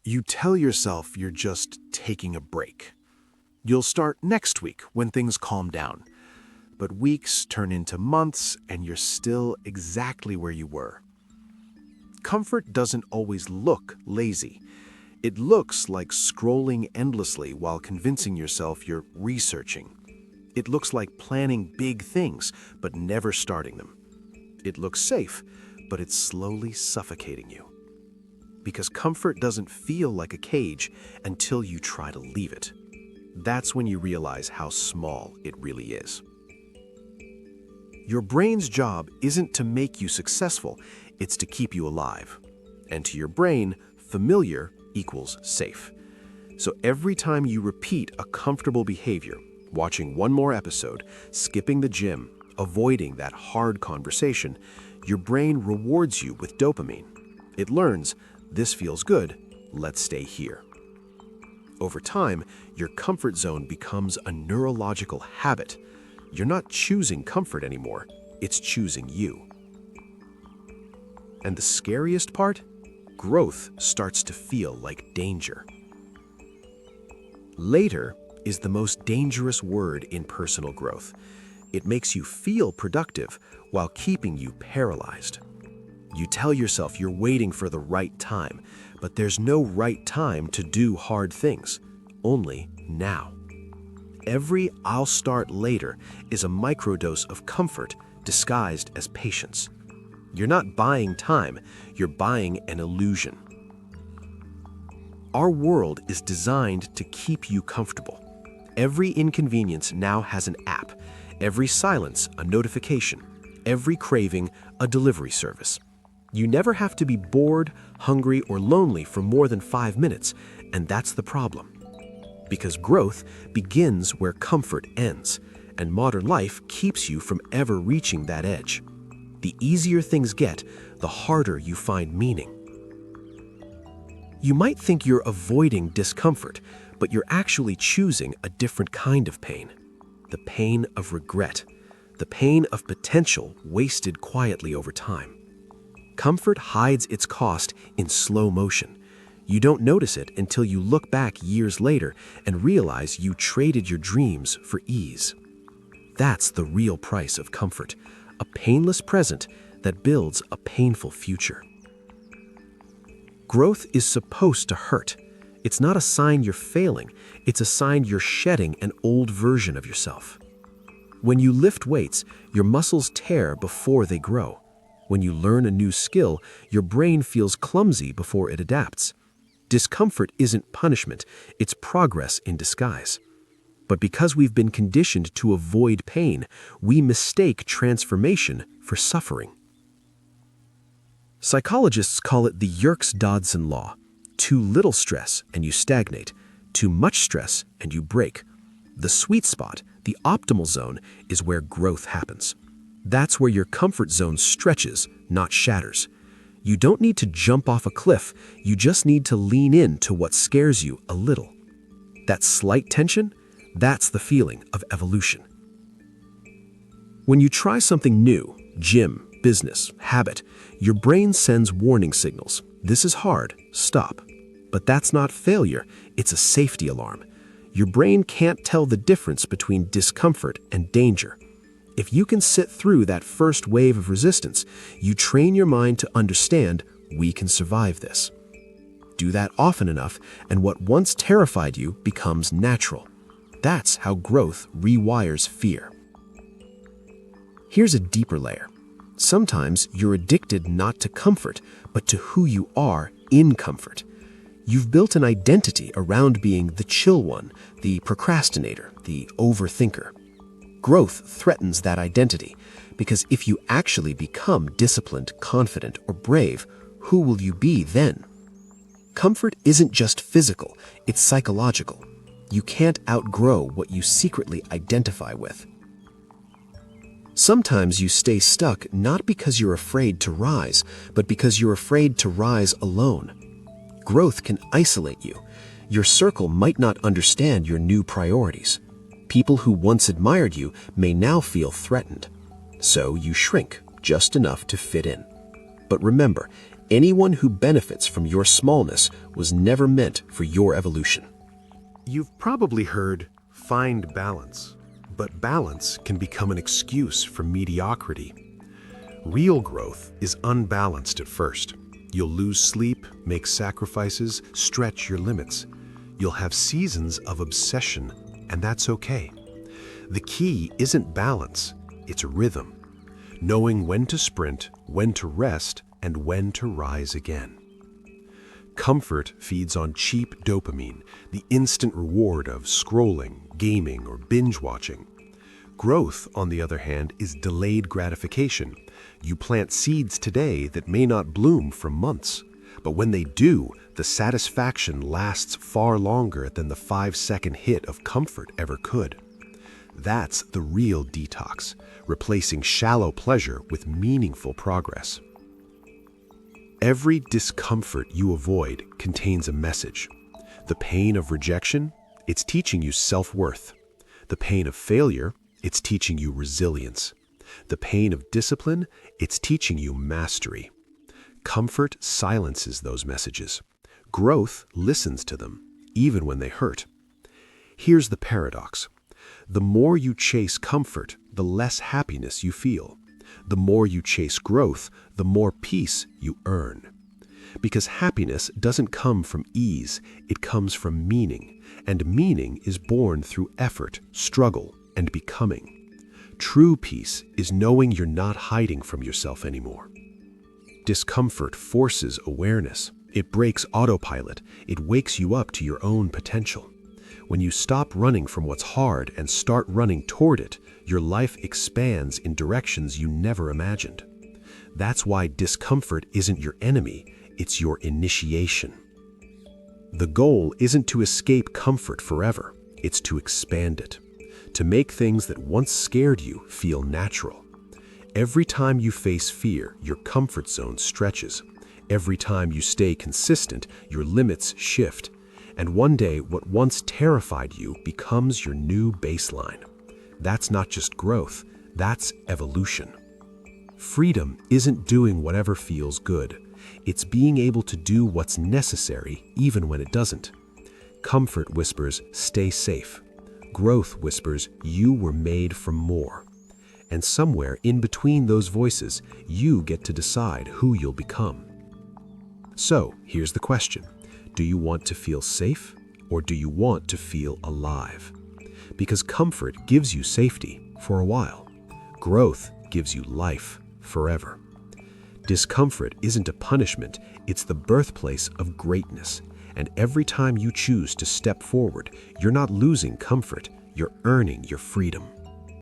You tell yourself you're just taking a break. You'll start next week when things calm down. But weeks turn into months and you're still exactly where you were. Comfort doesn't always look lazy. It looks like scrolling endlessly while convincing yourself you're researching. It looks like planning big things but never starting them. It looks safe, but it's slowly suffocating you. Because comfort doesn't feel like a cage until you try to leave it. That's when you realize how small it really is. Your brain's job isn't to make you successful, it's to keep you alive. And to your brain, familiar equals safe. So every time you repeat a comfortable behavior, watching one more episode, skipping the gym, avoiding that hard conversation, your brain rewards you with dopamine. It learns, this feels good, let's stay here. Over time, your comfort zone becomes a neurological habit. You're not choosing comfort anymore, it's choosing you. And the scariest part? Growth starts to feel like danger. Later is the most dangerous word in personal growth. It makes you feel productive while keeping you paralyzed. You tell yourself you're waiting for the right time, but there's no right time to do hard things, only now. Every "I'll start later" is a microdose of comfort disguised as patience. You're not buying time, you're buying an illusion. Our world is designed to keep you comfortable. Every inconvenience now has an app, every silence a notification, every craving a delivery service. You never have to be bored, hungry, or lonely for more than 5 minutes, and that's the problem. Because growth begins where comfort ends, and modern life keeps you from ever reaching that edge. The easier things get, the harder you find meaning. You might think you're avoiding discomfort, but you're actually choosing a different kind of pain. The pain of regret. The pain of potential wasted quietly over time. Comfort hides its cost in slow motion. You don't notice it until you look back years later and realize you traded your dreams for ease. That's the real price of comfort, a painless present that builds a painful future. Growth is supposed to hurt. It's not a sign you're failing, it's a sign you're shedding an old version of yourself. When you lift weights, your muscles tear before they grow. When you learn a new skill, your brain feels clumsy before it adapts. Discomfort isn't punishment, it's progress in disguise. But because we've been conditioned to avoid pain, we mistake transformation for suffering. Psychologists call it the Yerkes-Dodson law. Too little stress and you stagnate. Too much stress and you break. The sweet spot, the optimal zone, is where growth happens. That's where your comfort zone stretches, not shatters. You don't need to jump off a cliff, you just need to lean in to what scares you a little. That slight tension, that's the feeling of evolution. When you try something new, gym, business, habit, your brain sends warning signals. This is hard, stop. But that's not failure, it's a safety alarm. Your brain can't tell the difference between discomfort and danger. If you can sit through that first wave of resistance, you train your mind to understand we can survive this. Do that often enough, and what once terrified you becomes natural. That's how growth rewires fear. Here's a deeper layer. Sometimes you're addicted not to comfort, but to who you are in comfort. You've built an identity around being the chill one, the procrastinator, the overthinker. Growth threatens that identity, because if you actually become disciplined, confident, or brave, who will you be then? Comfort isn't just physical, it's psychological. You can't outgrow what you secretly identify with. Sometimes you stay stuck not because you're afraid to rise, but because you're afraid to rise alone. Growth can isolate you. Your circle might not understand your new priorities. People who once admired you may now feel threatened. So you shrink just enough to fit in. But remember, Anyone who benefits from your smallness was never meant for your evolution. You've probably heard, find balance, but balance can become an excuse for mediocrity. Real growth is unbalanced at first. You'll lose sleep, make sacrifices, stretch your limits. You'll have seasons of obsession, and that's okay. The key isn't balance, it's rhythm. Knowing when to sprint, when to rest, and when to rise again. Comfort feeds on cheap dopamine, the instant reward of scrolling, gaming, or binge-watching. Growth, on the other hand, is delayed gratification. You plant seeds today that may not bloom for months, but when they do, the satisfaction lasts far longer than the 5-second hit of comfort ever could. That's the real detox, replacing shallow pleasure with meaningful progress. Every discomfort you avoid contains a message. The pain of rejection, it's teaching you self-worth. The pain of failure, it's teaching you resilience. The pain of discipline, it's teaching you mastery. Comfort silences those messages. Growth listens to them, even when they hurt. Here's the paradox. The more you chase comfort, the less happiness you feel. The more you chase growth, the more peace you earn. Because happiness doesn't come from ease, it comes from meaning, and meaning is born through effort, struggle, and becoming. True peace is knowing you're not hiding from yourself anymore. Discomfort forces awareness. It breaks autopilot. It wakes you up to your own potential. When you stop running from what's hard and start running toward it, your life expands in directions you never imagined. That's why discomfort isn't your enemy, it's your initiation. The goal isn't to escape comfort forever, it's to expand it. To make things that once scared you feel natural. Every time you face fear, your comfort zone stretches. Every time you stay consistent, your limits shift. And one day, what once terrified you becomes your new baseline. That's not just growth, that's evolution. Freedom isn't doing whatever feels good. It's being able to do what's necessary even when it doesn't. Comfort whispers, stay safe. Growth whispers, you were made for more. And somewhere in between those voices, you get to decide who you'll become. So, here's the question. Do you want to feel safe, or do you want to feel alive? Because comfort gives you safety for a while. Growth gives you life forever. Discomfort isn't a punishment, it's the birthplace of greatness. And every time you choose to step forward, you're not losing comfort, you're earning your freedom.